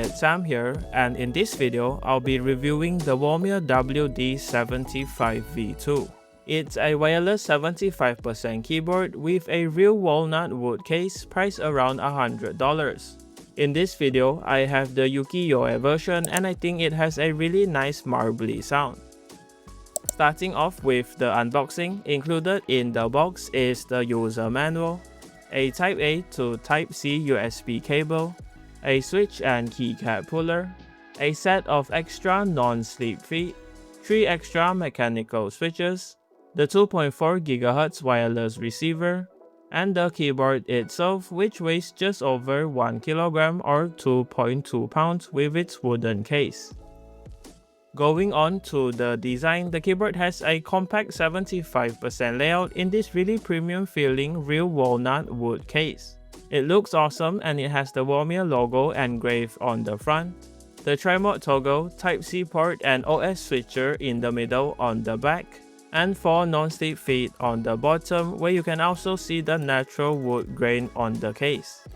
it's Sam here, and in this video, I'll be reviewing the Womier WD75 V2. It's a wireless 75% keyboard with a Real Walnut Wood case priced around $100. In this video, I have the ukiyo-e version and I think it has a really nice marbly sound. Starting off with the unboxing, included in the box is the user manual, a Type A to Type C USB cable, a switch and keycap puller, a set of extra non-slip feet, 3 extra mechanical switches, the 2.4 GHz wireless receiver, and the keyboard itself, which weighs just over 1 kg or 2.2 pounds with its wooden case. Going on to the design, the keyboard has a compact 75% layout in this really premium feeling Real Walnut Wood case. It looks awesome and it has the Womier logo engraved on the front, the tri-mode toggle, Type-C port and OS switcher in the middle on the back, and 4 non-slip feet on the bottom where you can also see the natural wood grain on the case.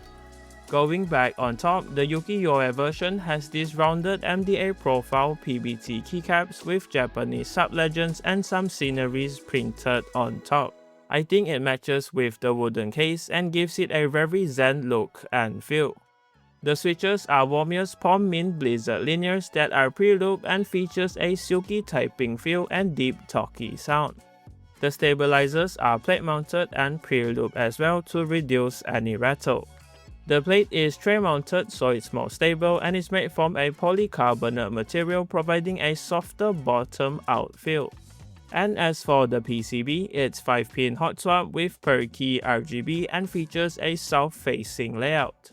Going back on top, the ukiyo-e version has these rounded MDA profile PBT keycaps with Japanese sub-legends and some sceneries printed on top. I think it matches with the wooden case and gives it a very zen look and feel. The switches are Womier's Palm Mint Blizzard linears that are pre-looped and features a silky typing feel and deep talky sound. The stabilizers are plate mounted and pre-looped as well to reduce any rattle. The plate is tray mounted so it's more stable and is made from a polycarbonate material providing a softer bottom out feel. And as for the PCB, it's 5-pin hot swap with per key RGB and features a south-facing layout.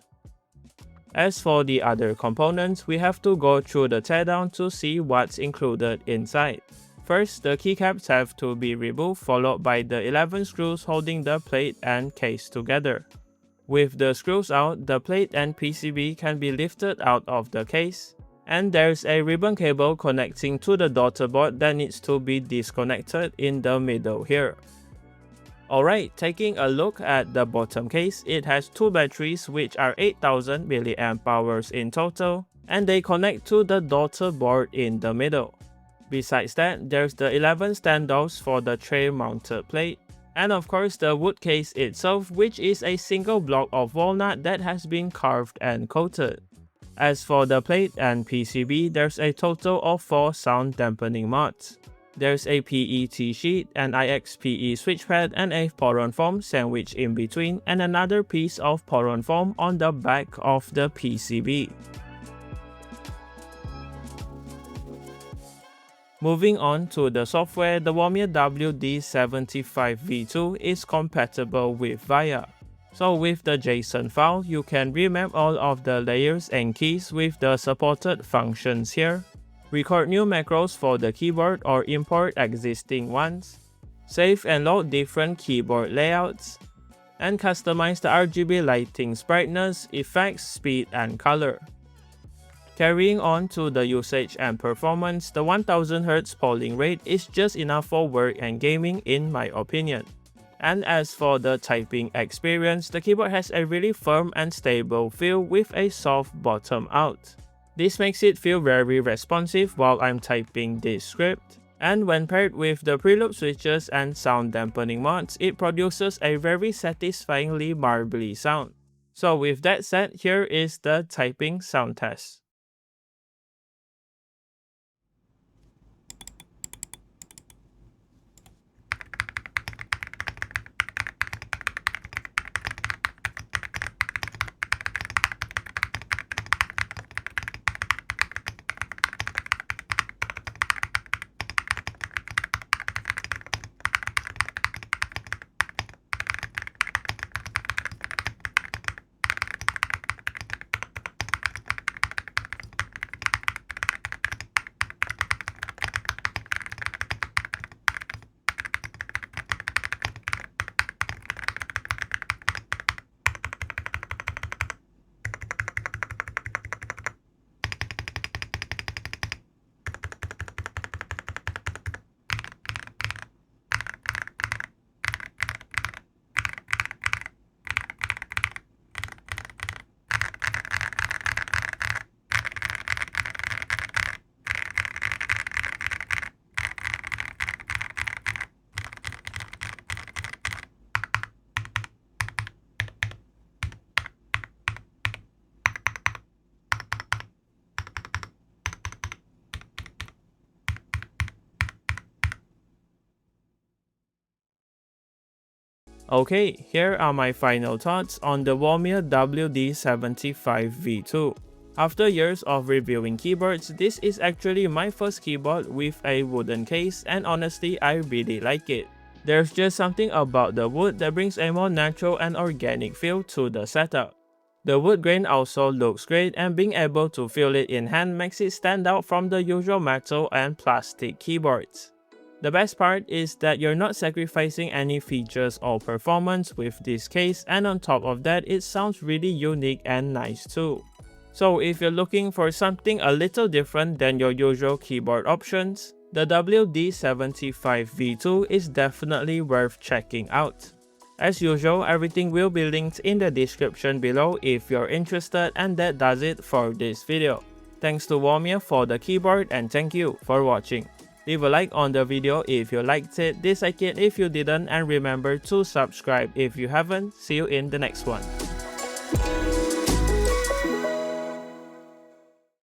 As for the other components, we have to go through the teardown to see what's included inside. First, the keycaps have to be removed, followed by the 11 screws holding the plate and case together. With the screws out, the plate and PCB can be lifted out of the case, and there's a ribbon cable connecting to the daughter board that needs to be disconnected in the middle here. Alright, taking a look at the bottom case, it has 2 batteries which are 8000 mAh in total, and they connect to the daughter board in the middle. Besides that, there's the 11 standoffs for the tray mounted plate, and of course the wood case itself, which is a single block of walnut that has been carved and coated. As for the plate and PCB, there's a total of 4 sound dampening mods. There's a PET sheet, an IXPE switchpad, and a poron foam sandwiched in between, and another piece of poron foam on the back of the PCB. Moving on to the software, the Womier WD75 V2 is compatible with VIA. So with the JSON file, you can remap all of the layers and keys with the supported functions here, record new macros for the keyboard or import existing ones, save and load different keyboard layouts, and customize the RGB lighting's brightness, effects, speed, and color. Carrying on to the usage and performance, the 1000Hz polling rate is just enough for work and gaming in my opinion. And as for the typing experience, the keyboard has a really firm and stable feel with a soft bottom out. This makes it feel very responsive while I'm typing this script. And when paired with the preloop switches and sound dampening mods, it produces a very satisfyingly marbly sound. So with that said, here is the typing sound test. Okay, here are my final thoughts on the Womier WD75 V2. After years of reviewing keyboards, this is actually my first keyboard with a wooden case, and honestly I really like it. There's just something about the wood that brings a more natural and organic feel to the setup. The wood grain also looks great, and being able to feel it in hand makes it stand out from the usual metal and plastic keyboards. The best part is that you're not sacrificing any features or performance with this case, and on top of that, it sounds really unique and nice too. So if you're looking for something a little different than your usual keyboard options, the WD75 V2 is definitely worth checking out. As usual, everything will be linked in the description below if you're interested, and that does it for this video. Thanks to Womier for the keyboard, and thank you for watching. Leave a like on the video if you liked it, dislike it if you didn't, and remember to subscribe if you haven't. See you in the next one.